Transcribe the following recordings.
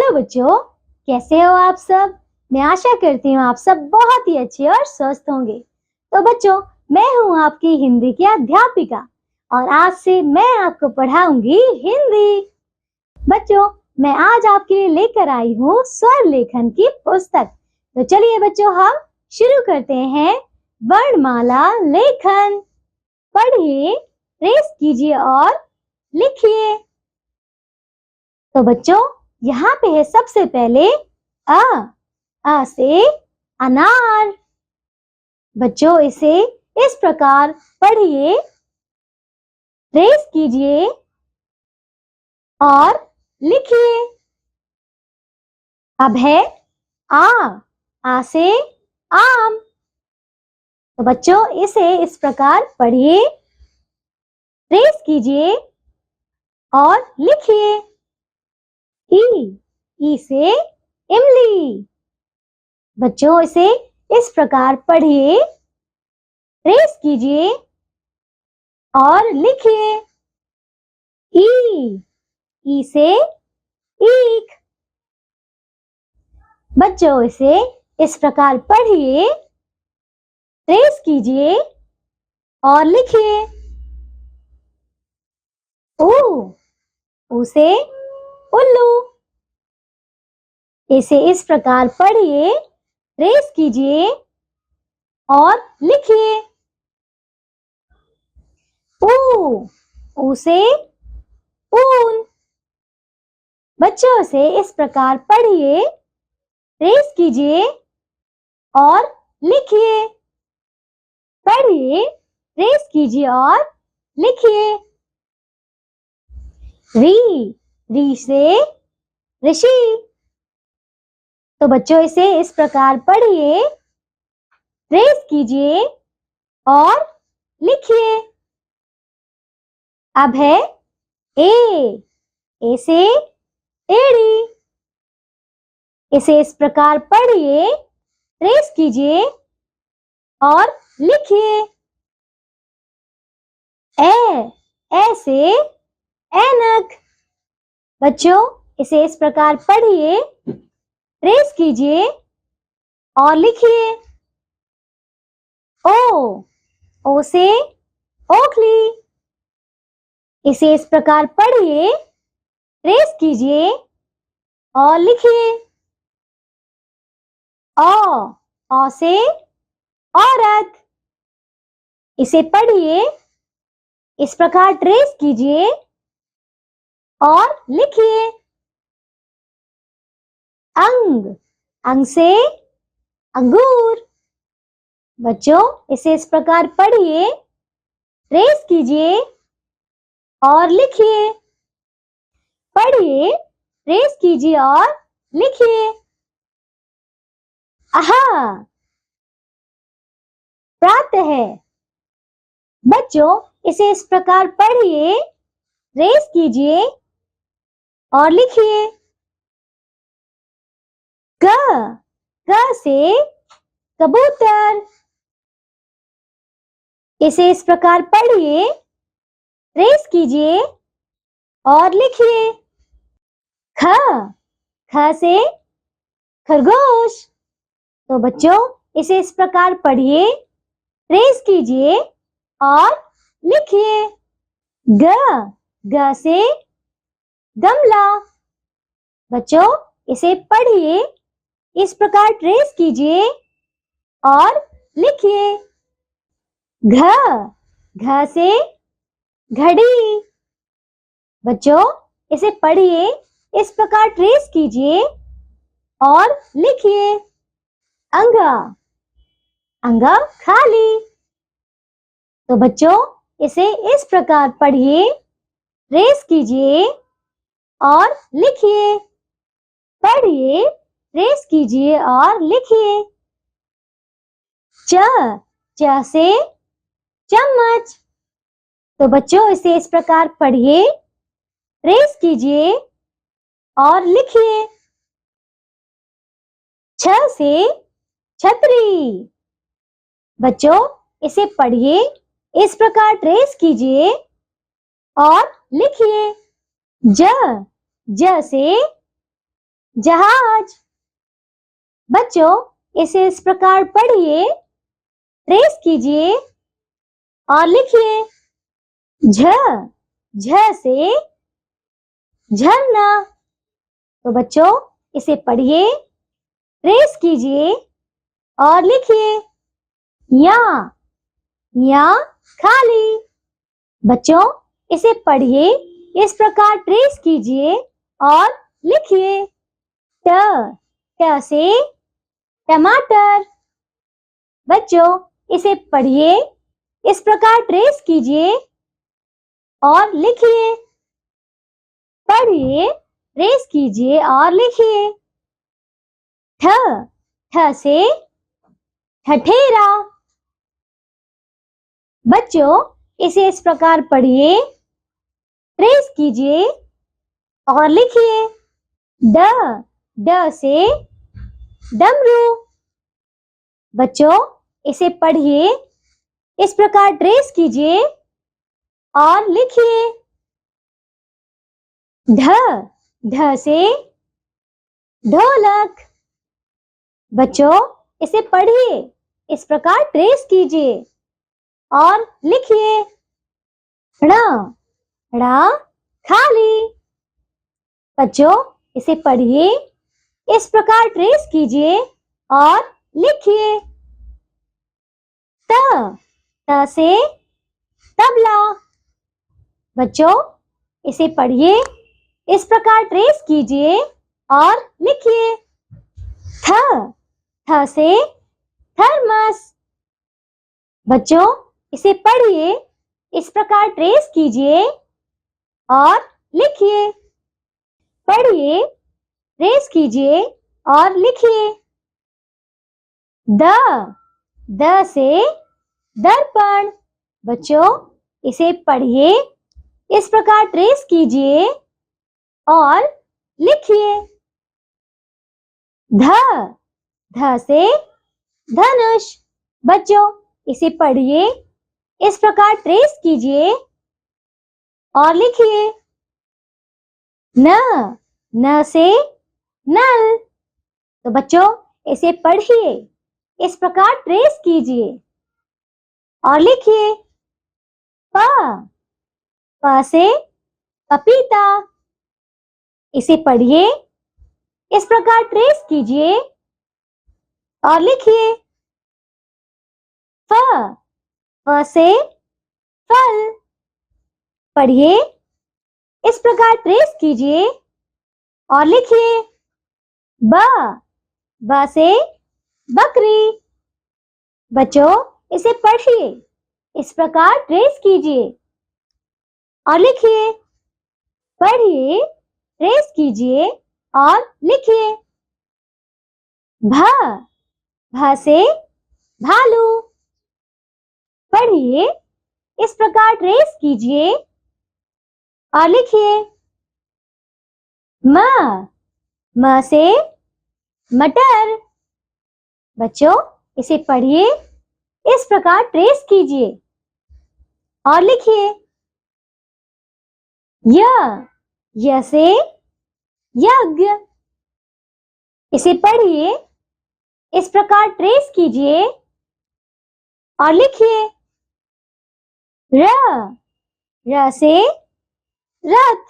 Hello बच्चों, कैसे हो आप सब। मैं आशा करती हूँ आप सब बहुत ही अच्छे और स्वस्थ होंगे। तो बच्चों, मैं हूँ आपकी हिंदी की अध्यापिका और आज से मैं आपको पढ़ाऊंगी हिंदी। बच्चों, मैं आज आपके लिए लेकर आई हूँ स्वर लेखन की पुस्तक। तो चलिए बच्चों, हम शुरू करते हैं वर्णमाला लेखन। पढ़िए, ट्रेस कीजिए और लिखिए। तो बच्चों, यहाँ पे है सबसे पहले अ से अनार। बच्चों, इसे इस प्रकार पढ़िए, ट्रेस कीजिए और लिखिए। अब है आ से आम। तो बच्चों, इसे इस प्रकार पढ़िए, ट्रेस कीजिए और लिखिए। ई से इमली। बच्चों, इसे इस प्रकार पढ़िए, ट्रेस कीजिए और लिखिए। ई से ईख। बच्चों, इसे इस प्रकार पढ़िए, ट्रेस कीजिए और लिखिए। ऊ से उल्लू। इसे इस प्रकार पढ़िए, ट्रेस कीजिए और लिखिए। ऊ से ऊन। बच्चों, इसे इस प्रकार पढ़िए, ट्रेस कीजिए और लिखिए। पढ़िए, ट्रेस कीजिए और लिखिए। री से ऋषि। तो बच्चों, इसे इस प्रकार पढ़िए, ट्रेस कीजिए और लिखिए। अब है ए से एड़ी। इसे इस प्रकार पढ़िए, ट्रेस कीजिए और लिखिए। ए से ऐनक। बच्चों, इसे इस प्रकार पढ़िए, ट्रेस कीजिए और लिखिए। ओ से ओखली। इसे इस प्रकार पढ़िए, ट्रेस कीजिए और लिखिए। ओ से औरत। इसे पढ़िए, इस प्रकार ट्रेस कीजिए और लिखिए। अंग से अंगूर। बच्चों, इसे इस प्रकार पढ़िए, ट्रेस कीजिए और लिखिए। पढ़िए, ट्रेस कीजिए और लिखिए। प्रातः। बच्चों, इसे इस प्रकार पढ़िए, ट्रेस कीजिए और लिखिए। क से कबूतर। इसे इस प्रकार पढ़िए, ट्रेस कीजिए और लिखिए। ख से खरगोश। तो बच्चों, इसे इस प्रकार पढ़िए, ट्रेस कीजिए और लिखिए। ग से गमला। बच्चों, इसे पढ़िए, इस प्रकार ट्रेस कीजिए और लिखिए। घ से घड़ी। बच्चों, इसे पढ़िए, इस प्रकार ट्रेस कीजिए और लिखिए। अंगा खाली। तो बच्चों, इसे इस प्रकार पढ़िए, ट्रेस कीजिए और लिखिए। पढ़िए, ट्रेस कीजिए और लिखिए। च से चम्मच। तो बच्चों, इसे इस प्रकार पढ़िए, ट्रेस कीजिए और लिखिए। छ से छतरी। बच्चों, इसे पढ़िए, इस प्रकार ट्रेस कीजिए और लिखिए। ज से जहाज। बच्चों, इसे इस प्रकार पढ़िए, ट्रेस कीजिए और लिखिए। झ झ से झरना। तो बच्चों, इसे पढ़िए, ट्रेस कीजिए और लिखिए। या खाली। बच्चों, इसे पढ़िए, इस प्रकार ट्रेस कीजिए और लिखिए। ट से टमाटर। बच्चों, इसे पढ़िए, इस प्रकार ट्रेस कीजिए और लिखिए। पढ़िए, ट्रेस कीजिए और लिखिए। ठ से ठठेरा। बच्चों, इसे इस प्रकार पढ़िए, ट्रेस कीजिए और लिखिए। ड से डमरू। बच्चों, इसे पढ़िए, इस प्रकार ट्रेस कीजिए और लिखिए। ढ से ढोलक। बच्चों, इसे पढ़िए, इस प्रकार ट्रेस कीजिए और लिखिए। ण खाली। बच्चों, इसे पढ़िए, इस प्रकार ट्रेस कीजिए और लिखिए। त से तबला। बच्चों, इसे पढ़िए, इस प्रकार ट्रेस कीजिए और लिखिए। थ से थर्मस। बच्चों, इसे पढ़िए, इस प्रकार ट्रेस कीजिए और लिखिए। पढ़िए, ट्रेस कीजिए और लिखिए। द से दर्पण। बच्चों, इसे पढ़िए, इस प्रकार ट्रेस कीजिए और लिखिए। ध से धनुष। बच्चों, इसे पढ़िए, इस प्रकार ट्रेस कीजिए और लिखिए। न से नल। तो बच्चों, इसे पढ़िए, इस प्रकार ट्रेस कीजिए और लिखिए। प से पपीता। इसे पढ़िए, इस प्रकार ट्रेस कीजिए और लिखिए। फ से फल। पढ़िए, इस प्रकार ट्रेस कीजिए और लिखिए। ब से बकरी। बच्चों, इसे पढ़िए, इस प्रकार ट्रेस कीजिए और लिखिए। पढ़िए, ट्रेस कीजिए और लिखिए। भ से भालू। पढ़िए, इस प्रकार ट्रेस कीजिए और लिखिए। म से मटर। बच्चों, इसे पढ़िए, इस प्रकार ट्रेस कीजिए और लिखिए। य से यज्ञ। इसे पढ़िए, इस प्रकार ट्रेस कीजिए और लिखिए। र से रथ।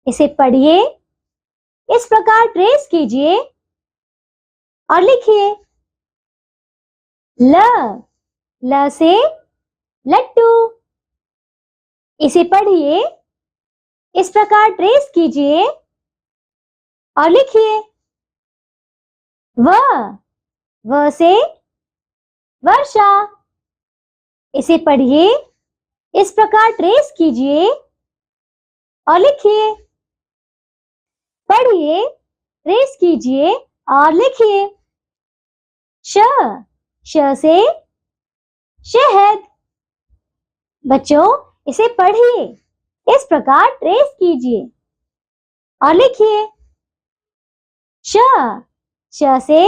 इसे पढ़िए, इस प्रकार ट्रेस कीजिए और लिखिए। ल से लट्टू। इसे पढ़िए, इस प्रकार ट्रेस कीजिए और लिखिए। व से वर्षा। इसे पढ़िए, इस प्रकार ट्रेस कीजिए और लिखिए। पढ़िए, ट्रेस कीजिए और लिखिए। श से शहद। बच्चों, इसे पढ़िए, इस प्रकार ट्रेस कीजिए और लिखिए। श से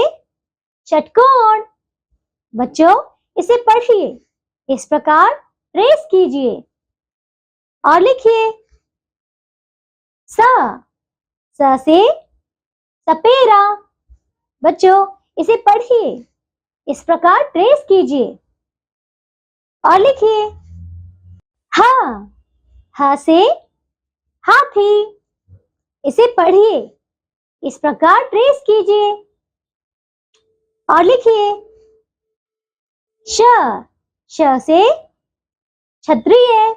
षटकोण। बच्चों, इसे पढ़िए, इस प्रकार ट्रेस कीजिए और लिखिए। स से सपेरा। बच्चों इसे पढ़िए, इस प्रकार ट्रेस कीजिए और लिखिए। हा, हा से हाथी। इसे पढ़िए, इस प्रकार ट्रेस कीजिए और लिखिए। श, श से क्षत्रिय।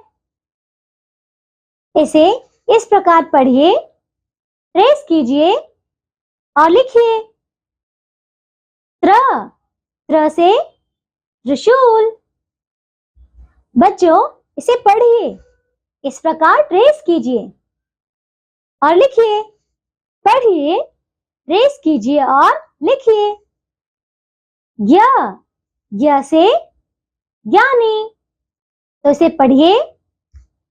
इसे इस प्रकार पढ़िए, ट्रेस कीजिए और लिखिए। त्र, त्र से त्रिशूल। बच्चों इसे पढ़िए, इस प्रकार ट्रेस कीजिए और लिखिए। पढ़िए, ट्रेस कीजिए और लिखिए। य, य से ज्ञानी। तो इसे पढ़िए,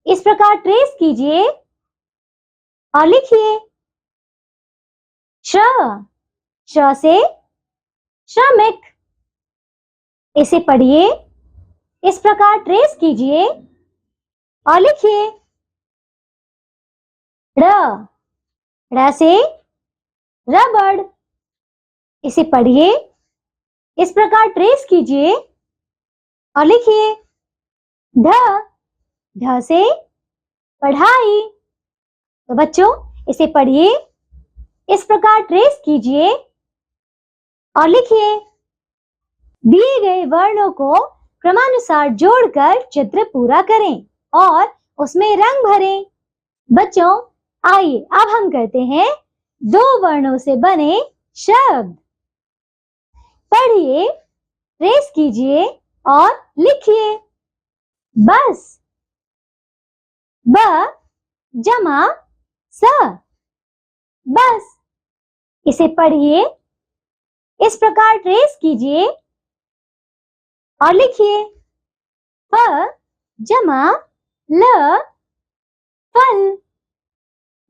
इस प्रकार ट्रेस कीजिए और लिखिए। श्र, श्र से श्रमिक। इसे पढ़िए, इस प्रकार ट्रेस कीजिए और लिखिए। ड़, ड़ से रबड़। इसे पढ़िए, इस प्रकार ट्रेस कीजिए और लिखिए। ढ, ढ से पढ़ाई। तो बच्चों इसे पढ़िए, इस प्रकार ट्रेस कीजिए और लिखिए। दिए गए वर्णों को क्रमानुसार जोड़कर चित्र पूरा करें और उसमें रंग भरें। बच्चों आइए अब हम करते हैं दो वर्णों से बने शब्द। पढ़िए, ट्रेस कीजिए और लिखिए। बस, ब जमा स, बस। इसे पढ़िए, इस प्रकार ट्रेस कीजिए और लिखिए। फ जमा ल, फल।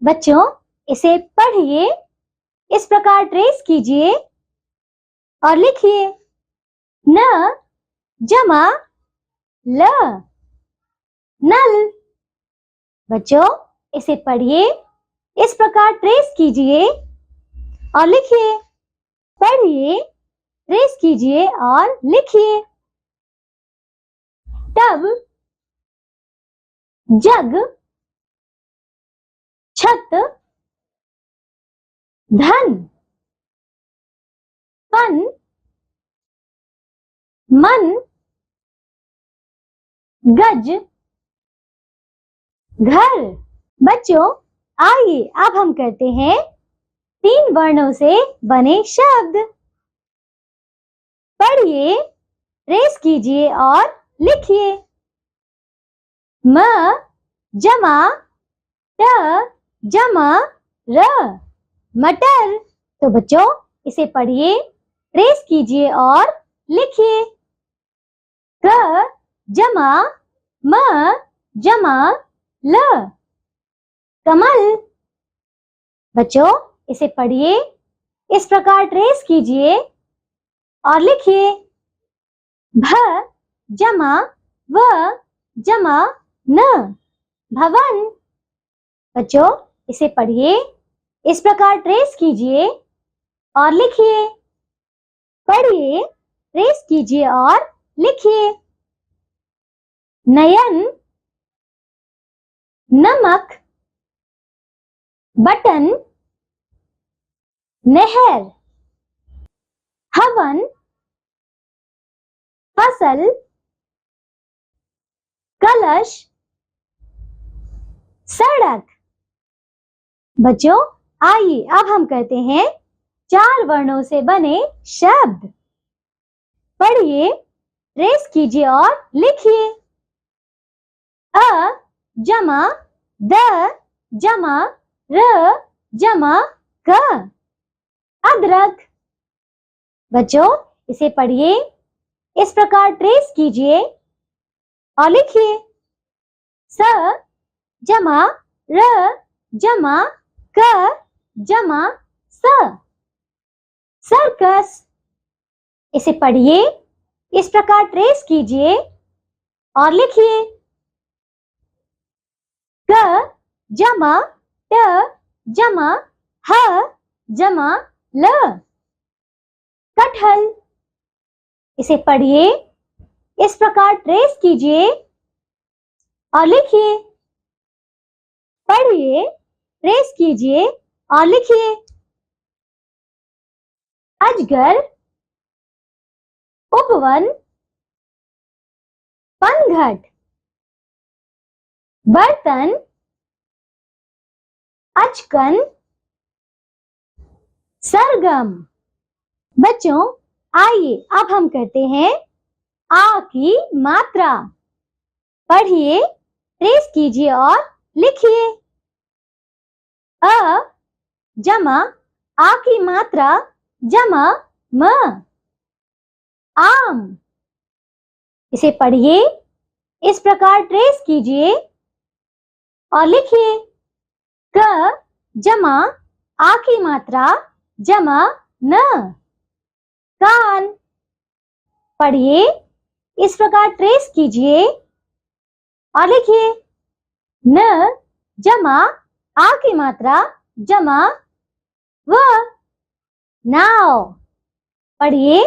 बच्चों इसे पढ़िए, इस प्रकार ट्रेस कीजिए और लिखिए। न जमा ल, नल। बच्चों इसे पढ़िए, इस प्रकार ट्रेस कीजिए और लिखिए। पढ़िए, ट्रेस कीजिए और लिखिए। टब, जग, छत, धन, फन, मन, गज, घर। बच्चों आइए अब हम करते हैं तीन वर्णों से बने शब्द। पढ़िए, ट्रेस कीजिए और लिखिए। म जमा ट जमा र, मटर। तो बच्चों इसे पढ़िए, ट्रेस कीजिए और लिखिए। क जमा म जमा ल, कमल। बच्चों इसे पढ़िए, इस प्रकार ट्रेस कीजिए और लिखिए। भ जमा व जमा न, भवन। बच्चों इसे पढ़िए, इस प्रकार ट्रेस कीजिए और लिखिए। पढ़िए, ट्रेस कीजिए और लिखिए। नयन, नमक, बटन, नहर, हवन, फसल, कलश, सड़क। बच्चों आइए अब हम करते हैं चार वर्णों से बने शब्द। पढ़िए, ट्रेस कीजिए और लिखिए। अ जमा द जमा र जमा क, अदरक। बच्चों इसे पढ़िए, इस प्रकार ट्रेस कीजिए और लिखिए। स जमा र जमा क जमा स, सर्कस। इसे पढ़िए, इस प्रकार ट्रेस कीजिए और लिखिए। क जमा ट जमा ह जमा ल, कटहल। इसे पढ़िए, इस प्रकार ट्रेस कीजिए और लिखिए। पढ़िए, ट्रेस कीजिए और लिखिए। अजगर, उपवन, पनघट, बर्तन, अचकन, सरगम। बच्चों, आइए अब हम करते हैं आ की मात्रा। पढ़िए, ट्रेस कीजिए और लिखिए। अ जमा आ की मात्रा जमा म, आम। इसे पढ़िए, इस प्रकार ट्रेस कीजिए और लिखिए। क जमा आ की मात्रा जमा न, कान। पढ़िए, इस प्रकार ट्रेस कीजिए और लिखिए। न जमा आ की मात्रा जमा व, नाव। पढ़िए,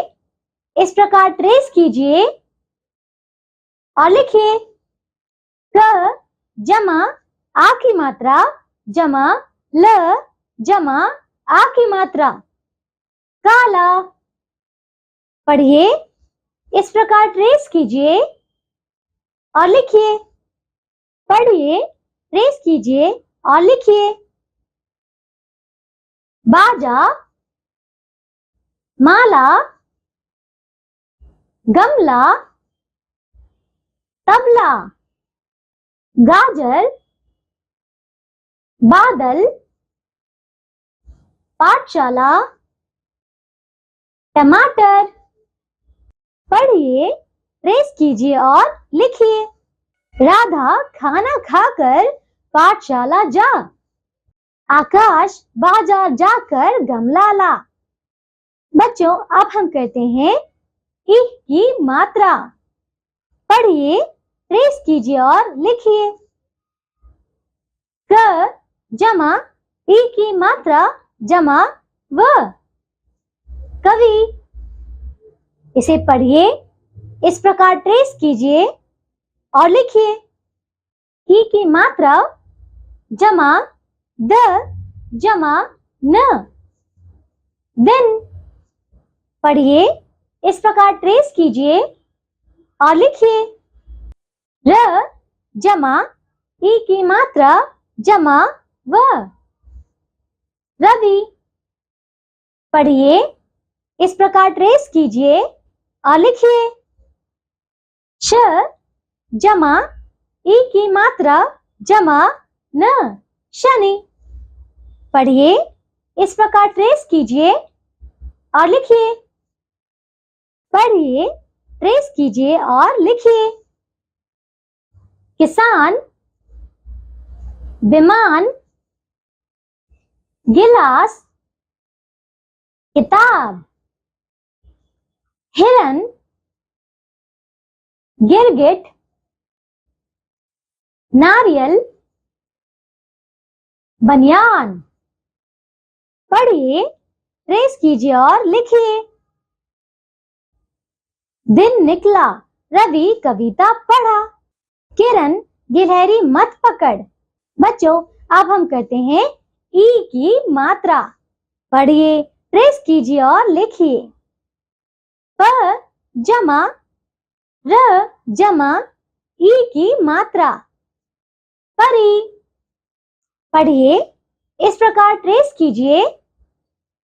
इस प्रकार ट्रेस कीजिए और लिखिए। क जमा आ की मात्रा जमा ल, जमा आ की मात्रा काला। पढ़िए, इस प्रकार ट्रेस कीजिए और लिखिए। पढ़िए, ट्रेस कीजिए और लिखिए। बाजा, माला, गमला, तबला, गाजर, बादल, पाठशाला, टमाटर। पढ़िए, ट्रेस कीजिए और लिखिए। राधा खाना खाकर पाठशाला जा, आकाश बाजार जाकर गमला ला। बच्चों, अब हम करते हैं इ की मात्रा। पढ़िए, ट्रेस कीजिए और लिखिए। क जमा ई की मात्रा जमा व, कवि। इसे पढ़िए, इस प्रकार ट्रेस कीजिए और लिखिए। ई की मात्रा जमा द, जमा न, दिन। पढ़िए, इस प्रकार ट्रेस कीजिए और लिखिए। र जमा ई की मात्रा जमा व, रवि। पढ़िए, इस प्रकार ट्रेस कीजिए और लिखिए। श जमा ई की मात्रा जमा न, शनि। पढ़िए, इस प्रकार ट्रेस कीजिए और लिखिए। पढ़िए, ट्रेस कीजिए और लिखिए। किसान, विमान, गिलास, किताब, हिरन, गिरगिट, नारियल, बनियान। पढ़िए, ट्रेस कीजिए और लिखिए। दिन निकला, रवि कविता पढ़ा, किरण गिलहरी मत पकड़। बच्चों, अब हम करते हैं ई की मात्रा। पढ़िए, ट्रेस कीजिए और लिखिए। प जमा र जमा ई की मात्रा परी। पढ़िए, इस प्रकार ट्रेस कीजिए,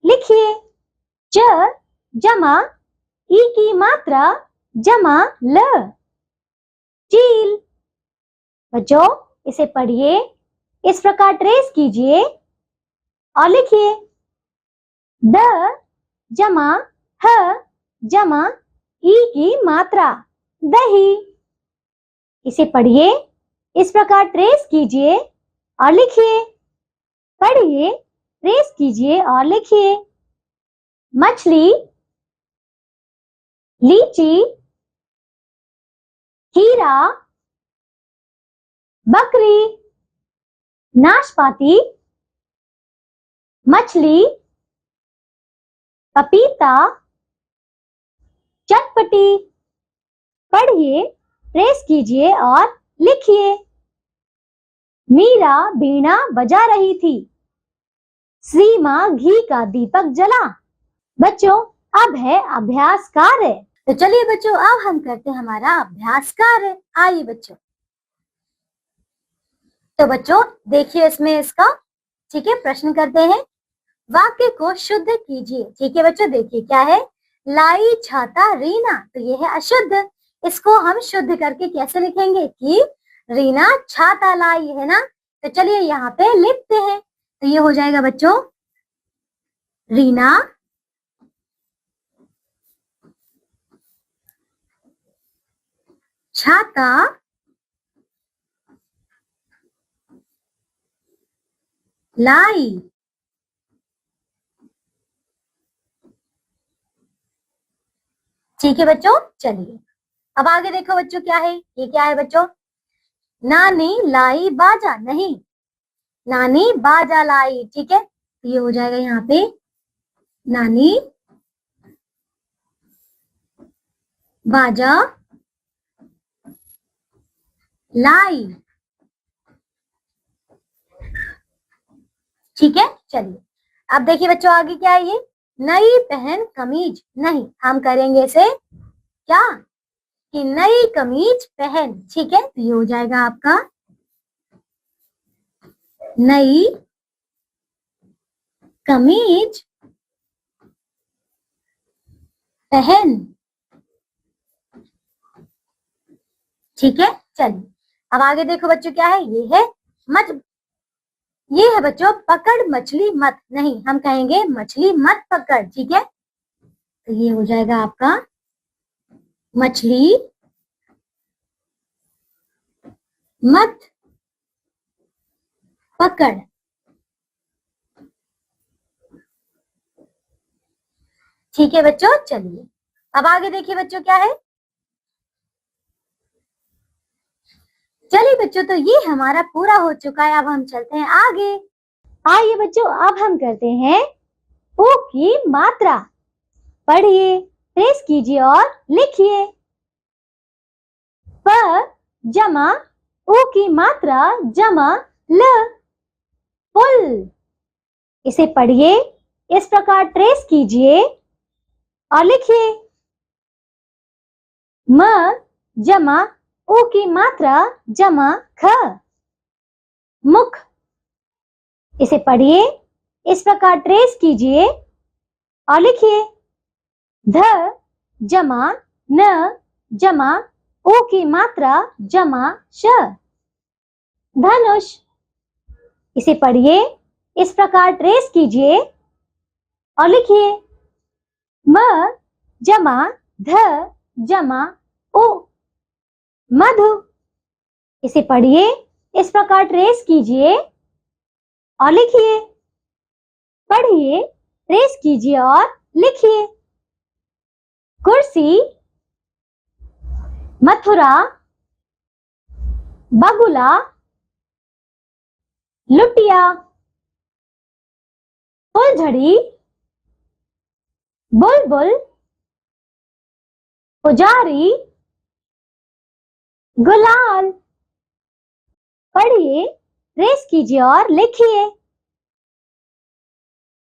लिखिए। च जमा ई की मात्रा जमा ल, चील। बच्चों, इसे पढ़िए, इस प्रकार ट्रेस कीजिए और लिखिए। द जमा ह जमा ई की मात्रा दही। इसे पढ़िए, इस प्रकार ट्रेस कीजिए और लिखिए। पढ़िए, ट्रेस कीजिए और लिखिए। मछली, लीची, खीरा, बकरी, नाशपाती, मछली, पपीता, चटपटी। पढ़िए, ट्रेस कीजिए और लिखिए। मीरा वीणा बजा रही थी। सीमा घी का दीपक जला। बच्चों, अब है अभ्यास कार्य। तो चलिए बच्चों, अब हम करते हैं हमारा अभ्यास कार्य। आइए बच्चों। तो बच्चों देखिए इसमें इसका, ठीक है, प्रश्न करते हैं। वाक्य को शुद्ध कीजिए। ठीक है बच्चों, देखिए क्या है, लाई छाता रीना, तो ये है अशुद्ध। इसको हम शुद्ध करके कैसे लिखेंगे कि रीना छाता लाई, है ना। तो चलिए यहाँ पे लिखते हैं। तो ये हो जाएगा बच्चों, रीना छाता लाई। ठीक है बच्चों, चलिए अब आगे देखो बच्चों क्या है। ये क्या है बच्चों, नानी लाई बाजा, नहीं, नानी बाजा लाई। ठीक है, तो ये हो जाएगा यहाँ पे, नानी बाजा लाई। ठीक है, चलिए अब देखिए बच्चों आगे क्या है। ये नई पहन कमीज, नहीं, हम करेंगे इसे क्या कि नई कमीज पहन। ठीक है, तो ये हो जाएगा आपका नई कमीज पहन। ठीक है, चलिए अब आगे देखो बच्चों क्या है। ये है ये है बच्चों पकड़ मछली मत, नहीं, हम कहेंगे मछली मत पकड़। ठीक है, तो ये हो जाएगा आपका मछली मत पकड़। ठीक है बच्चों, चलिए अब आगे देखिए बच्चों क्या है। चलिए बच्चों, तो ये हमारा पूरा हो चुका है। अब हम चलते हैं आगे। आइए बच्चों, अब हम करते हैं ऊ की मात्रा। पढ़िए, ट्रेस कीजिए और लिखिए। प जमा ऊ की मात्रा जमा ल, पुल। इसे पढ़िए, इस प्रकार ट्रेस कीजिए और लिखिए। म जमा ऊ की मात्रा जमा ख, मुख। इसे पढ़िए, इस प्रकार ट्रेस कीजिए और लिखिए। ध जमा न जमा ऊ की मात्रा जमा श, धनुष। इसे पढ़िए, इस प्रकार ट्रेस कीजिए और लिखिए। म जमा ध जमा उ, मधु। इसे पढ़िए, इस प्रकार ट्रेस कीजिए और लिखिए। पढ़िए, ट्रेस कीजिए और लिखिए। कुर्सी, मथुरा, बगुला, लुटिया, फुलझड़ी, बुलबुल, पुजारी, गुलाल। पढ़िए, ट्रेस कीजिए और लिखिए।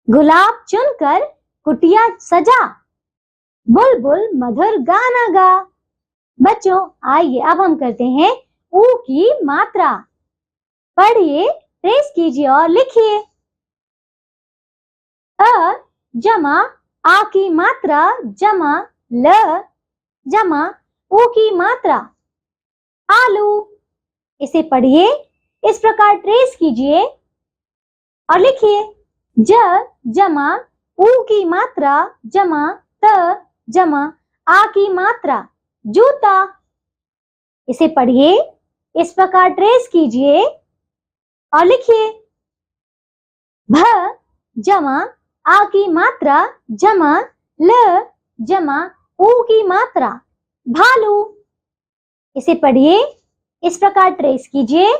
गुलाब चुनकर कुटिया सजा, बुलबुल मधुर गाना गा। बच्चों आइए अब हम करते हैं ऊ की मात्रा। पढ़िए, ट्रेस कीजिए और लिखिए। अ जमा आ की मात्रा जमा ल जमा ऊ की मात्रा आलू। इसे पढ़िए, इस प्रकार ट्रेस कीजिए और लिखिए। ज जमा ऊ की मात्रा जमा त जमा आ की मात्रा जूता। इसे पढ़िए, इस प्रकार ट्रेस कीजिए और लिखिए। भ जमा आ की मात्रा जमा ल जमा ऊ की मात्रा भालू। इसे पढ़िए, इस प्रकार ट्रेस कीजिए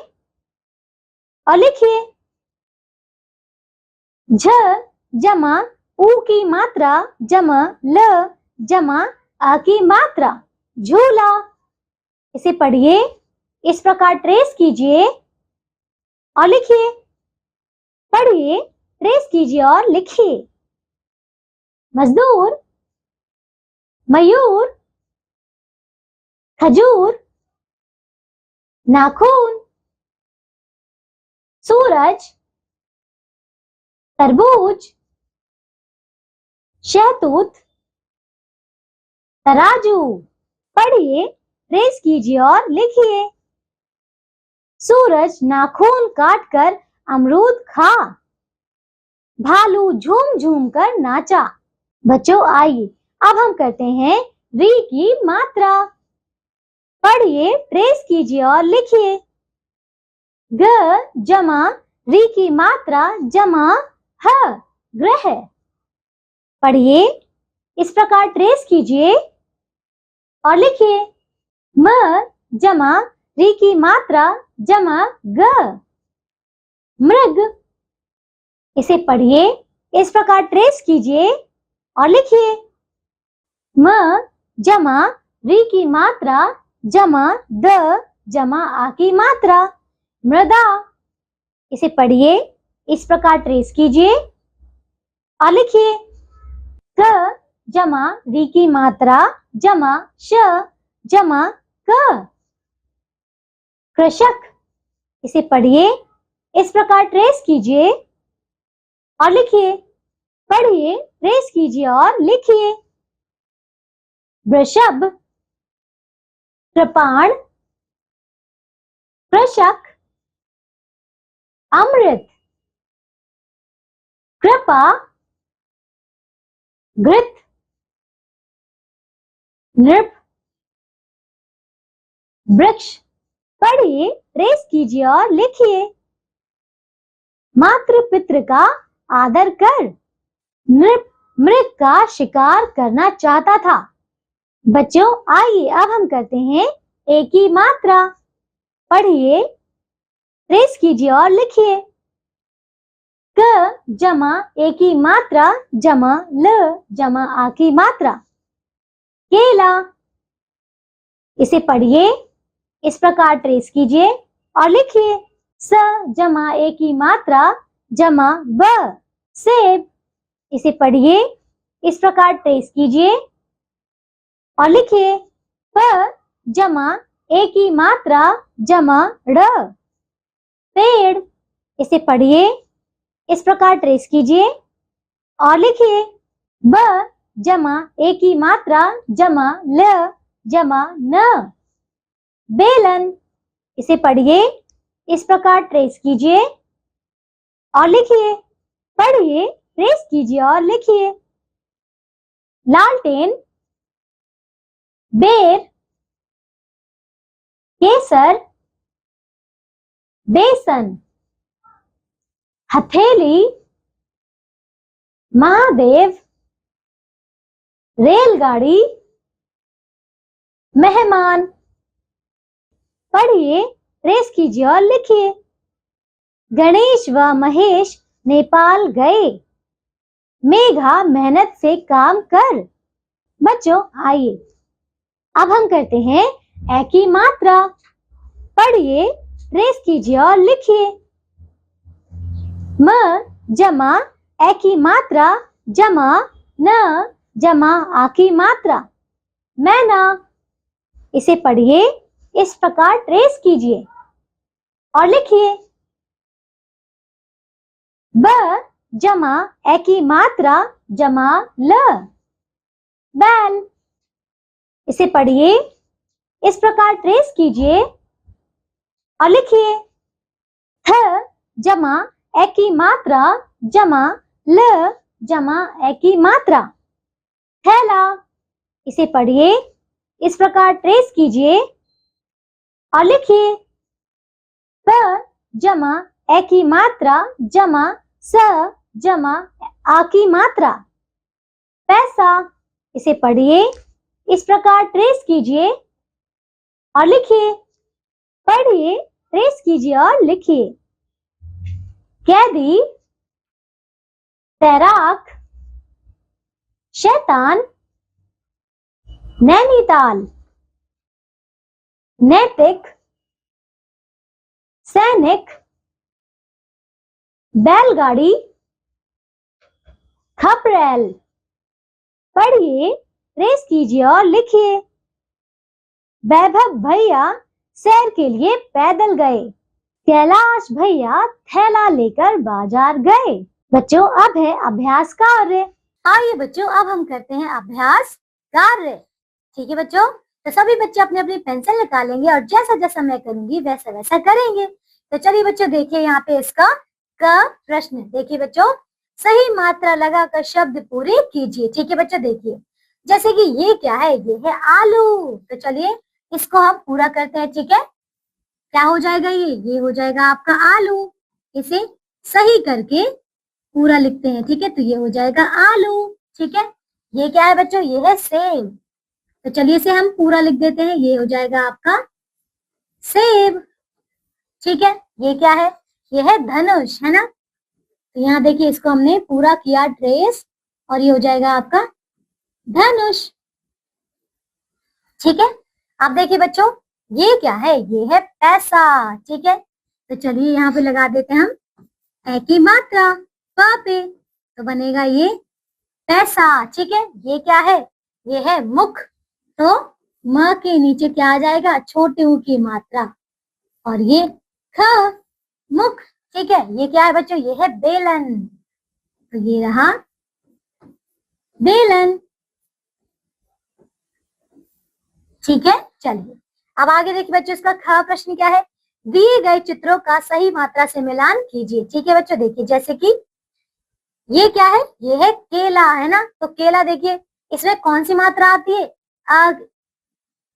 और लिखिए। झ जमा ऊ की मात्रा जमा ल जमा आ की मात्रा, झूला। इसे पढ़िए, इस प्रकार ट्रेस कीजिए और लिखिए। पढ़िए, ट्रेस कीजिए और लिखिए। मजदूर, मयूर, खजूर, नाखून, सूरज, तरबूज, शहतूत, तराजू। पढ़िए, ट्रेस कीजिए और लिखिए। सूरज नाखून काटकर अमरूद खा, भालू झूम झूम कर नाचा। बच्चों आइए अब हम करते हैं री की मात्रा। पढ़िए, ट्रेस कीजिए और लिखिए। ग जमा री की मात्रा जमा ह, ग्रह। पढ़िए, इस प्रकार ट्रेस कीजिए और लिखिए। म जमा री की मात्रा जमा ग, मृग। इसे पढ़िए, इस प्रकार ट्रेस कीजिए और लिखिए। म जमा री की मात्रा जमा द जमा आ की मात्रा, मृदा। इसे पढ़िए, इस प्रकार ट्रेस कीजिए और लिखिए। क जमा री की मात्रा जमा श जमा क, कृषक। इसे पढ़िए, इस प्रकार ट्रेस कीजिए और लिखिए। पढ़िए, ट्रेस कीजिए और लिखिए। वृषभ, कृपाण, कृषक, अमृत, कृपा, घृत, नृप, वृक्ष। पढ़िए, ट्रेस कीजिए और लिखिए। मातृ पितृ का आदर कर, नृप मृग का शिकार करना चाहता था। बच्चों आइए अब हम करते हैं ए की मात्रा। पढ़िए, ट्रेस कीजिए और लिखिए। क जमा ए की मात्रा जमा ल जमा आ की मात्रा, केला। इसे पढ़िए, इस प्रकार ट्रेस कीजिए और लिखिए। स जमा ए की मात्रा जमा ब, सेब। इसे पढ़िए, इस प्रकार ट्रेस कीजिए और लिखिए। प जमा ए की मात्रा जमा ड़, पेड़। इसे पढ़िए, इस प्रकार ट्रेस कीजिए और लिखिए। ब जमा ए की मात्रा जमा ल जमा न, बेलन। इसे पढ़िए, इस प्रकार ट्रेस कीजिए और लिखिए। पढ़िए, ट्रेस कीजिए और लिखिए। लालटेन, बेर, केसर, बेसन, हथेली, महादेव, रेलगाड़ी, मेहमान। पढ़िए, ट्रेस कीजिए और लिखिए। गणेश व महेश नेपाल गए, मेघा मेहनत से काम कर। बच्चों आइए अब हम करते हैं ए की मात्रा। पढ़िए, ट्रेस कीजिए और लिखिए। म जमा ए की मात्रा जमा न जमा आ की मात्रा, मैना। इसे पढ़िए, इस प्रकार ट्रेस कीजिए और लिखिए। ब जमा ए की मात्रा जमा ल, बैल। इसे पढ़िए, इस प्रकार ट्रेस कीजिए और लिखिए। थ जमा ए की मात्रा जमा ल जमा ए की मात्रा, थैला। इसे पढ़िए, इस प्रकार ट्रेस कीजिए और लिखिए। प जमा ए की मात्रा जमा स जमा आ की मात्रा, पैसा। इसे पढ़िए, इस प्रकार ट्रेस कीजिए और लिखिए। पढ़िए, ट्रेस कीजिए और लिखिए। कैदी, तैराक, शैतान, नैनीताल, नैतिक, सैनिक, बैलगाड़ी, खपरेल। पढ़िए, ट्रेस कीजिए और लिखिए। वैभव भैया सैर के लिए पैदल गए। कैलाश भैया थैला लेकर बाजार गए। बच्चों, अब है अभ्यास कार्य। आइए बच्चों, अब हम करते हैं अभ्यास कार्य। ठीक है बच्चों, तो सभी बच्चे अपने अपनी पेंसिल निकालेंगे और जैसा जैसा मैं करूंगी वैसा वैसा करेंगे। तो चलिए बच्चों, देखिए यहाँ पे इसका क प्रश्न। देखिए बच्चों, सही मात्रा लगाकर शब्द पूरे कीजिए। ठीक है बच्चों, देखिए जैसे कि ये क्या है, ये है आलू। तो चलिए इसको हम पूरा करते हैं। ठीक है, क्या हो जाएगा, ये हो जाएगा आपका आलू। इसे सही करके पूरा लिखते हैं। ठीक है, तो ये हो जाएगा आलू। ठीक है, ये क्या है बच्चों, ये है सेब। तो चलिए इसे हम पूरा लिख देते हैं, ये हो जाएगा आपका सेब। ठीक है, ये क्या है, ये है धनुष, है ना। तो यहाँ देखिए इसको हमने पूरा किया ट्रेस और ये हो जाएगा आपका धनुष। ठीक है, अब देखिए बच्चों, ये क्या है, ये है पैसा। ठीक है, तो चलिए यहाँ पे लगा देते हैं हम ए की मात्रा प पे, तो बनेगा ये पैसा। ठीक है, ये क्या है, ये है मुख। तो म के नीचे क्या आ जाएगा, छोटे ऊ की मात्रा और ये ख, मुख। ठीक है, ये क्या है बच्चों, ये है बेलन। तो ये रहा बेलन। ठीक है, चलिए अब आगे देखिए बच्चों, इसका ख प्रश्न क्या है, दिए गए चित्रों का सही मात्रा से मिलान कीजिए। ठीक है बच्चों, देखिए जैसे कि ये क्या है, ये है केला, है ना। तो केला देखिए इसमें कौन सी मात्रा आती है,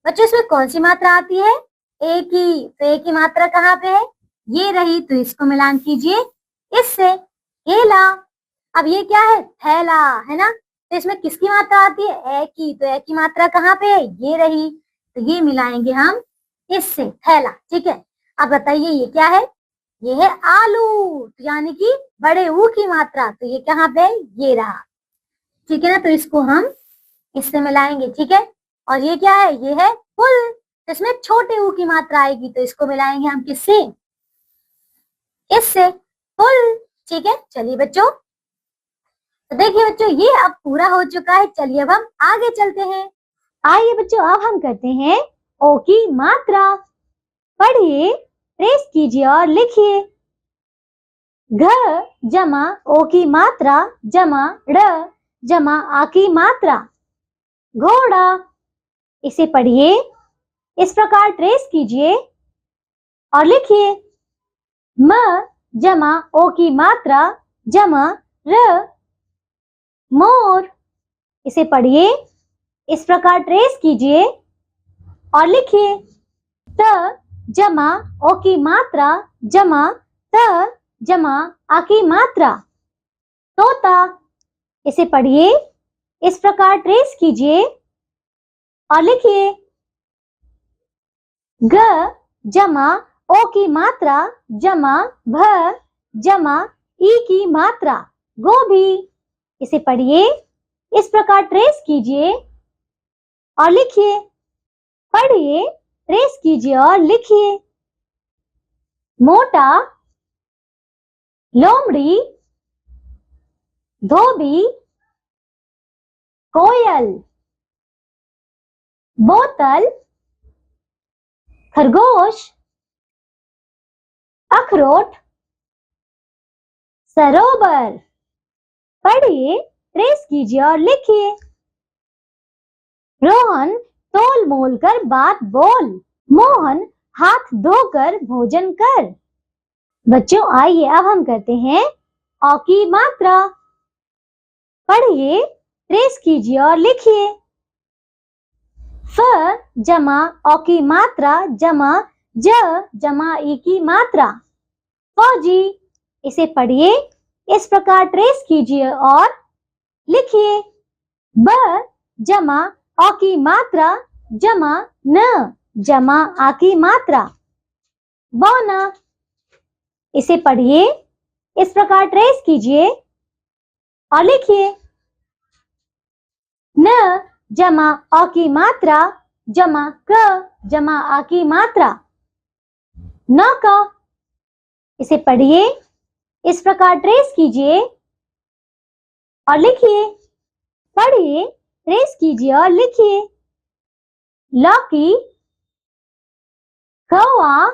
बच्चों इसमें कौन सी मात्रा आती है, एक ही। तो एक ही मात्रा कहाँ पे है, ये रही। तो इसको मिलान कीजिए इससे, केला। अब ये क्या है, थैला, है ना। तो इसमें किसकी मात्रा आती है, एक की। तो एक की मात्रा कहाँ पे है, ये रही। तो ये मिलाएंगे हम इससे, थैला। ठीक है, अब बताइए ये क्या है, ये है आलू। तो यानी कि बड़े ऊ की मात्रा। तो ये कहाँ पे है, ये रहा। ठीक है ना, तो इसको हम इससे मिलाएंगे। ठीक है, और ये क्या है, ये है फुल। तो इसमें छोटे ऊ की मात्रा आएगी। तो इसको मिलाएंगे हम किससे, इससे, फुल। ठीक है, चलिए बच्चों, तो देखिए बच्चों ये अब पूरा हो चुका है। चलिए अब हम आगे चलते हैं। आइए बच्चों, अब हम करते हैं ओ की मात्रा। पढ़िए, ट्रेस कीजिए और लिखिए। घ जमा ओ की मात्रा जमा ड़ जमा आ की मात्रा, घोड़ा। इसे पढ़िए, इस प्रकार ट्रेस कीजिए और लिखिए। म जमा ओ की मात्रा जमा र, मोर। इसे पढ़िए, इस प्रकार ट्रेस कीजिए और लिखिए। त जमा ओ की मात्रा जमा त जमा आ की मात्रा, तोता। इसे पढ़िए, इस प्रकार ट्रेस कीजिए और लिखिए। ग जमा ओ की मात्रा जमा भ जमा ई की मात्रा, गोभी। इसे पढ़िए, इस प्रकार ट्रेस कीजिए और लिखिए। पढ़िए, ट्रेस कीजिए और लिखिए। मोटा, लोमड़ी, धोबी, कोयल, बोतल, खरगोश, अखरोट, सरोवर। पढ़िए, ट्रेस कीजिए और लिखिए। रोहन तोल मोल कर बात बोल, मोहन हाथ धोकर भोजन कर। बच्चों आइए अब हम करते हैं औ की मात्रा। पढ़िए, ट्रेस कीजिए और लिखिए। फ जमा औ की मात्रा जमा ज जमा ई की मात्रा, फौजी। इसे पढ़िए, इस प्रकार ट्रेस कीजिए और लिखिए। ब जमा औ की मात्रा जमा न जमा आ की मात्रा, बौना। इसे पढ़िए, इस प्रकार ट्रेस कीजिए और लिखिए। न जमा अ की मात्रा जमा क जमा आ की मात्रा न का। इसे पढ़िए, इस प्रकार ट्रेस कीजिए और लिखिए। पढ़िए, ट्रेस कीजिए और लिखिए। लौकी, कौआ,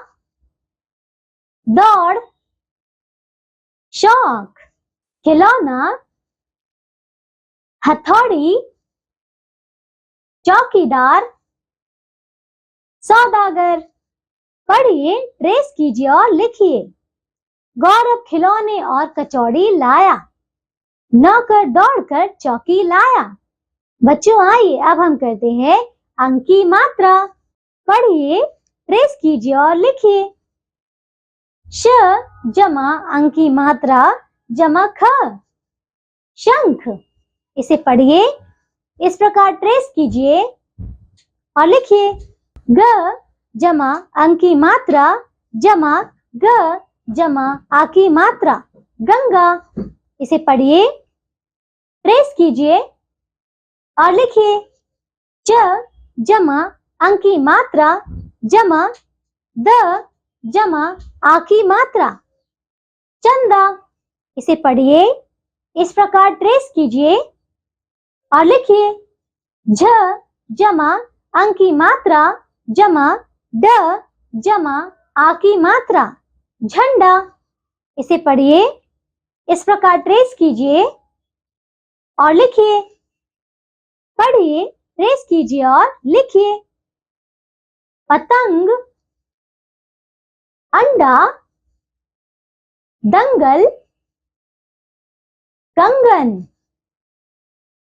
दौड़, शौक, खिलौना, हथौड़ी, चौकीदार, सौदागर। पढ़िए, ट्रेस कीजिए और लिखिए। गौरव खिलौने और कचौड़ी लाया, नौकर दौड़कर चौकी लाया। बच्चों आइए अब हम करते हैं अंक की मात्रा। पढ़िए, ट्रेस कीजिए और लिखिए। श जमा अंक की मात्रा जमा ख, शंख। इसे पढ़िए, इस प्रकार ट्रेस कीजिए और लिखिए। ग जमा अंक की मात्रा जमा ग जमा आ की मात्रा गंगा। इसे पढ़िए, ट्रेस कीजिए और लिखिए। च जमा अंक की मात्रा जमा द जमा आ की मात्रा चंदा। इसे पढ़िए, इस प्रकार ट्रेस कीजिए और लिखिए। झ जमा अंक की मात्रा जमा ड जमा आ की मात्रा झंडा। इसे पढ़िए, इस प्रकार ट्रेस कीजिए और लिखिए। पढ़िए, ट्रेस कीजिए और लिखिए। पतंग, अंडा, दंगल, कंगन,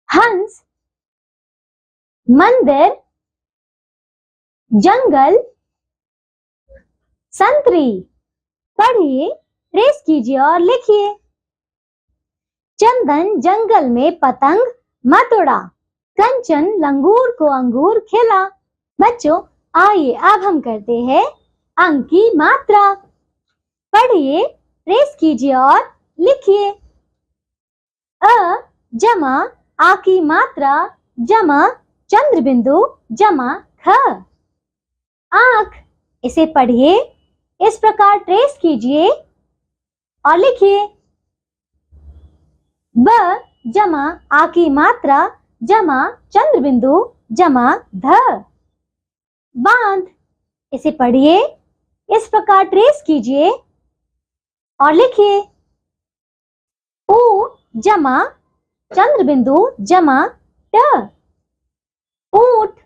हंस, मंदिर, जंगल, संतरी। पढ़िए, ट्रेस कीजिए और लिखिए। चंदन जंगल में पतंग मत उड़ा, कंचन लंगूर को अंगूर खिला। बच्चों आइए अब हम करते हैं अंक की मात्रा। पढ़िए, ट्रेस कीजिए और लिखिए। अ जमा आ की मात्रा जमा चंद्र बिंदु जमा ख, आंख। इसे पढ़िए, इस प्रकार ट्रेस कीजिए और लिखिए। ब जमा आ की मात्रा जमा चंद्र बिंदु जमा ध, बांध। इसे पढ़िए, इस प्रकार ट्रेस कीजिए और लिखिए। ऊ जमा चंद्र बिंदु जमा ट, ऊंट।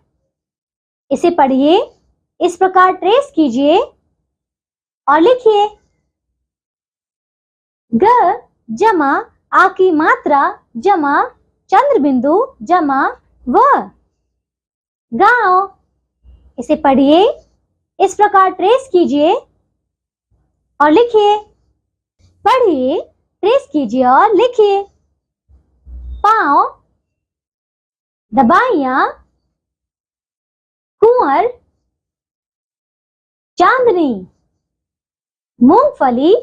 इसे पढ़िए, इस प्रकार ट्रेस कीजिए और लिखिए। ग जमा आ की मात्रा जमा चंद्र बिंदु जमा व, गांव। इसे पढ़िए, इस प्रकार ट्रेस कीजिए और लिखिए। पढ़िए, ट्रेस कीजिए और लिखिए। पांव, दबाइयां, कुंवर, चांदनी, मूंगफली,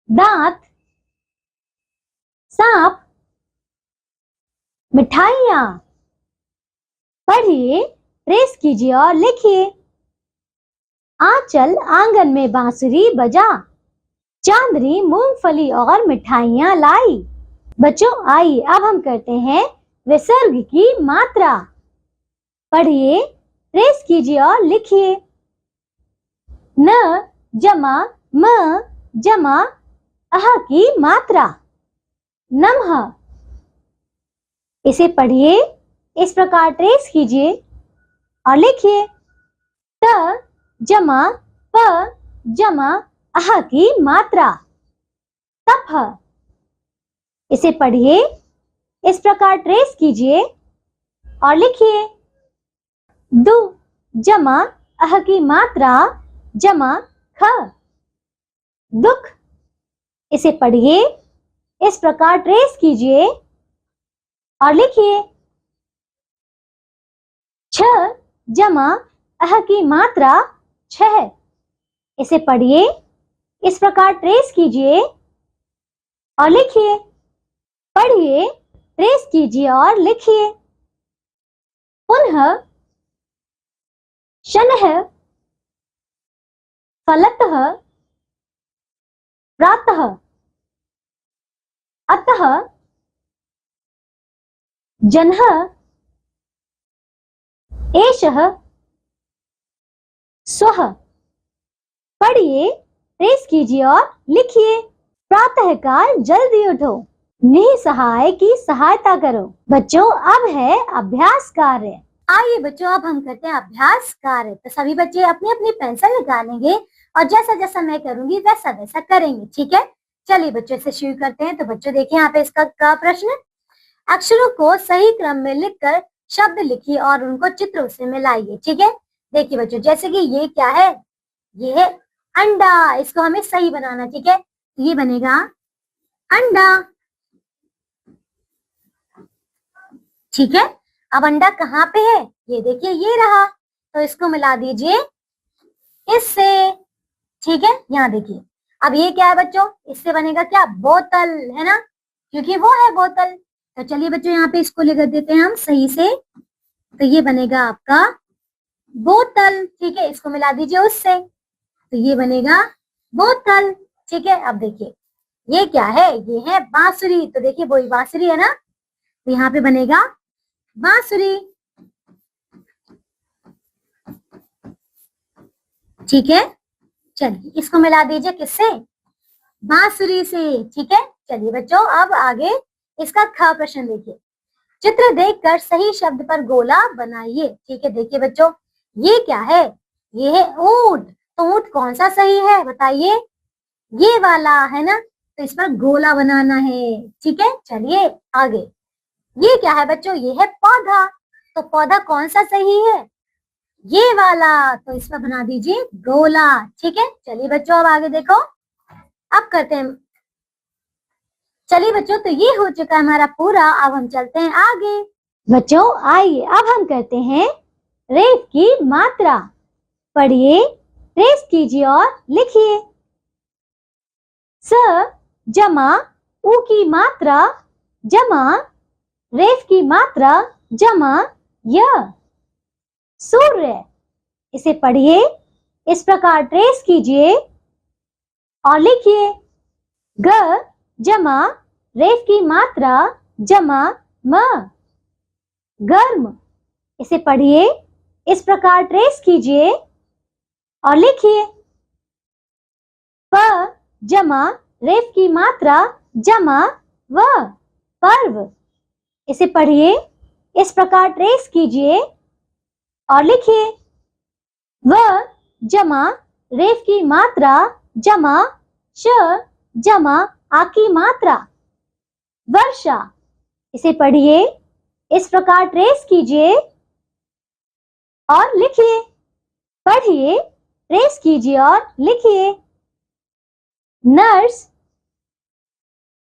दांत, सांप, मिठाइयां। पढ़िए, ट्रेस कीजिए और लिखिए। आंचल आंगन में बांसुरी बजा, चांदनी मूंगफली और मिठाइयां लाई। बच्चों आइए अब हम करते हैं विसर्ग की मात्रा। पढ़िए, ट्रेस कीजिए और लिखिए। न जमा म जमा अह की मात्रा नमः। इसे पढ़िए, इस प्रकार ट्रेस कीजिए और लिखिए। त जमा प जमा अह की मात्रा तप। इसे पढ़िए, इस प्रकार ट्रेस कीजिए और लिखिए। दु जमा अह की मात्रा जमा ख, दुख। इसे पढ़िए, इस प्रकार ट्रेस कीजिए और लिखिए। छ जमा अह की मात्रा छह। इसे पढ़िए, इस प्रकार ट्रेस कीजिए और लिखिए। पढ़िए, ट्रेस कीजिए और लिखिए। पुनः, शनः, फलतः, प्रातः, अतः, जनः, एषः, स्वः। पढ़िए, ट्रेस कीजिए और लिखिए। प्रातःकाल जल्दी उठो, निसहाय की सहायता करो। बच्चों, अब है अभ्यास कार्य। आइए बच्चों, अब हम करते हैं अभ्यास कार्य। तो सभी बच्चे अपनी अपनी पेंसिल निकालेंगे और जैसा जैसा मैं करूंगी वैसा वैसा करेंगे, ठीक है? चलिए बच्चों, से शुरू करते हैं। तो बच्चों देखिए, यहाँ पे इसका का प्रश्न, अक्षरों को सही क्रम में लिखकर शब्द लिखिए और उनको चित्रों से मिलाइए, ठीक है? देखिए बच्चों, जैसे कि ये क्या है, ये है अंडा। इसको हमें सही बनाना, ठीक है? ये बनेगा अंडा, ठीक है? अब अंडा कहाँ पे है, ये देखिए, ये रहा। तो इसको मिला दीजिए इससे, ठीक है? यहाँ देखिए, अब ये क्या है बच्चों, इससे बनेगा क्या, बोतल, है ना? क्योंकि वो है बोतल। तो चलिए बच्चों, यहाँ पे इसको लिख देते हैं हम सही से। तो ये बनेगा आपका बोतल, ठीक है? इसको मिला दीजिए उससे, तो ये बनेगा बोतल, ठीक है? अब देखिए, ये क्या है, ये है बांसुरी। तो देखिए, वही बांसुरी है ना, तो यहाँ पे बनेगा बांसुरी, ठीक है? चलिए, इसको मिला दीजिए किससे, बांसुरी से, ठीक है? चलिए बच्चों, अब आगे इसका ख प्रश्न देखिए। चित्र देखकर सही शब्द पर गोला बनाइए, ठीक है? देखिए बच्चों, ये क्या है, ये है ऊंट। तो ऊंट कौन सा सही है बताइए, ये वाला, है ना? तो इस पर गोला बनाना है, ठीक है? चलिए आगे, ये क्या है बच्चों, ये है पौधा। तो पौधा कौन सा सही है, ये वाला। तो इस पर बना दीजिए गोला, ठीक है? चलिए बच्चों, अब आगे देखो, अब करते हैं। चलिए बच्चों, तो ये हो चुका है हमारा पूरा। अब हम चलते हैं आगे। बच्चों आइए, अब हम करते हैं रेफ की मात्रा। पढ़िए, ट्रेस कीजिए और लिखिए। स जमा उ की मात्रा जमा रेफ की मात्रा जमा य। सूर्य, इसे पढ़िए, इस प्रकार ट्रेस कीजिए और लिखिए। ग जमा रेफ की मात्रा जमा म। गर्म, इसे पढ़िए, इस प्रकार ट्रेस कीजिए और लिखिए। प जमा रेफ की मात्रा जमा व, पर्व, इसे पढ़िए, इस प्रकार ट्रेस कीजिए और लिखिए। व जमा रेफ की मात्रा जमा श जमा आ की मात्रा वर्षा, इसे पढ़िए, इस प्रकार ट्रेस कीजिए और लिखिए। पढ़िए, ट्रेस कीजिए और लिखिए। नर्स,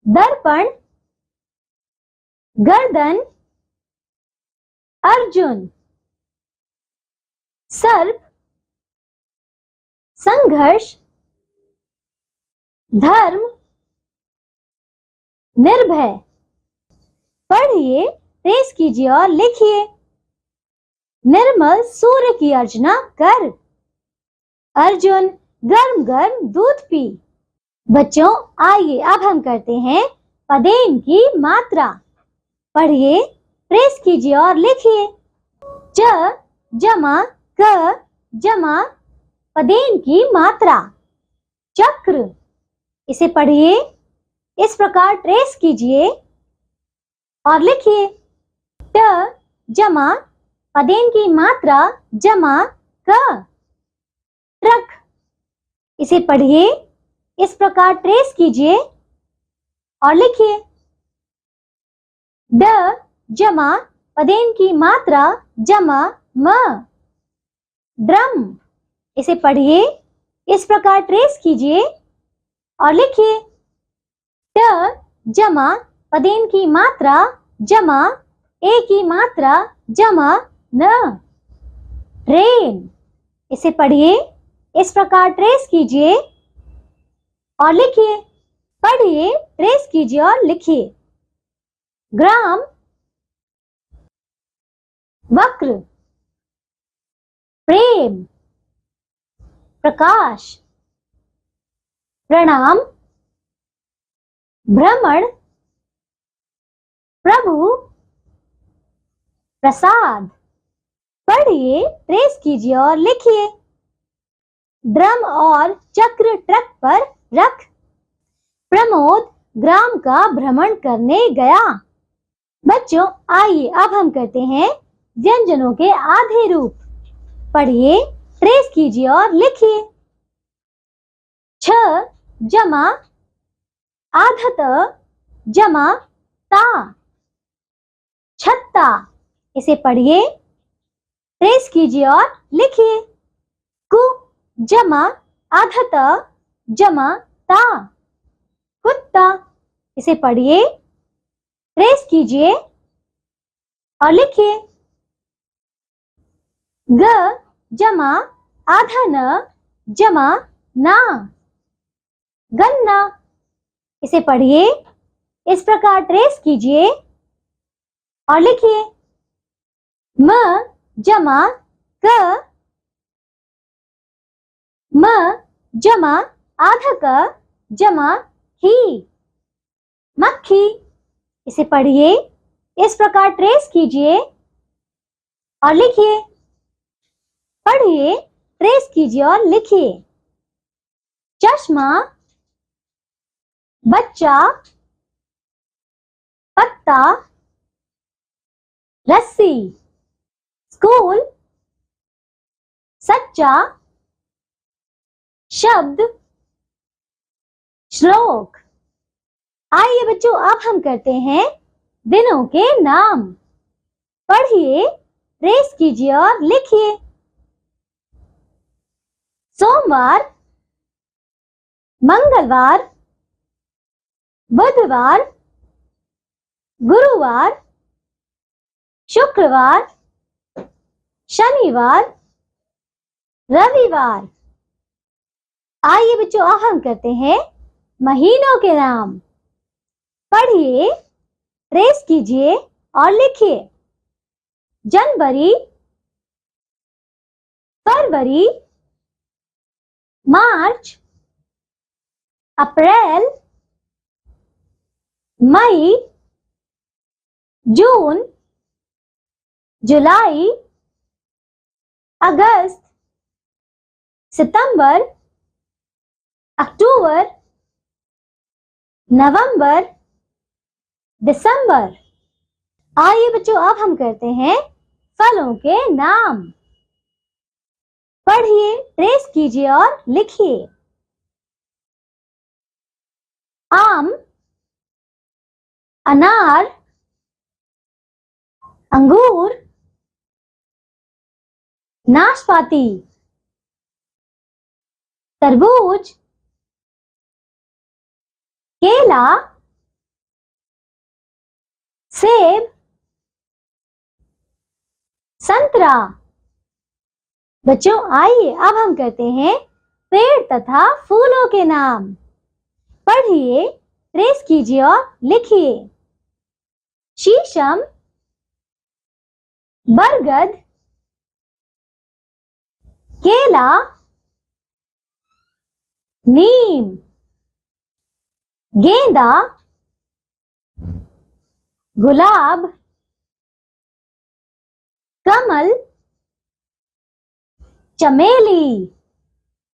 दर्पण, गर्दन, अर्जुन, सर्प, संघर्ष, धर्म, निर्भय। पढ़िए, ट्रेस कीजिए और लिखिए। निर्मल सूर्य की अर्चना कर, अर्जुन गर्म गर्म दूध पी। बच्चों आइए, अब हम करते हैं पदेन की मात्रा। पढ़िए, ट्रेस कीजिए और लिखिए। च जमा क जमा पदेन की मात्रा चक्र, इसे पढ़िए, इस प्रकार ट्रेस कीजिए और लिखिए। ट जमा पदेन की मात्रा जमा क ट्रक, इसे पढ़िए, इस प्रकार ट्रेस कीजिए और लिखिए। ड जमा पदेन की मात्रा जमा म ड्रम, इसे पढ़िए, इस प्रकार ट्रेस कीजिए और लिखिए। ट जमा पदेन की मात्रा जमा ए की मात्रा जमा न ट्रेन, इसे पढ़िए, इस प्रकार ट्रेस कीजिए और लिखिए। पढ़िए, ट्रेस कीजिए और लिखिए। ग्राम, वक्र, प्रेम, प्रकाश, प्रणाम, भ्रमण, प्रभु, प्रसाद। पढ़िए, ट्रेस कीजिए और लिखिए। ड्रम और चक्र ट्रक पर रख, प्रमोद ग्राम का भ्रमण करने गया। बच्चों, आइए अब हम करते हैं व्यंजनों के आधे रूप। पढ़िए, ट्रेस कीजिए और लिखिए। छ जमा आधा त जमा ता, छत्ता। इसे पढ़िए, ट्रेस कीजिए और लिखिए। कु जमा आधा त जमा ता, कुत्ता। इसे पढ़िए, ट्रेस कीजिए और लिखिए। ग जमा आधा न जमा ना, गन्ना। इसे पढ़िए, इस प्रकार ट्रेस कीजिए और लिखिए। म जमा क, म जमा आधा क जमा ही, मक्खी। इसे पढ़िए, इस प्रकार ट्रेस कीजिए और लिखिए। पढ़िए, ट्रेस कीजिए और लिखिए। चश्मा, बच्चा, पत्ता, रस्सी। स्कूल, सच्चा, शब्द, श्लोक। आइए बच्चों, अब हम करते हैं दिनों के नाम। पढ़िए, ट्रेस कीजिए और लिखिए। सोमवार, मंगलवार, बुधवार, गुरुवार, शुक्रवार, शनिवार, रविवार। आइए बच्चों, अब हम करते हैं महीनों के नाम। पढ़िए, ट्रेस कीजिए और लिखिए। जनवरी, फरवरी, मार्च, अप्रैल, मई, जून, जुलाई, अगस्त, सितंबर, अक्टूबर, नवंबर, दिसंबर। आइए बच्चों, अब हम करते हैं फलों के नाम। पढ़िए, ट्रेस कीजिए और लिखिए। आम, अनार, अंगूर, नाशपाती, तरबूज, केला, सेब, संतरा। बच्चों, आइए अब हम करते हैं पेड़ तथा फूलों के नाम। पढ़िए, ट्रेस कीजिए और लिखिए। शीशम, बरगद, केला, नीम, गेंदा, गुलाब, कमल, चमेली।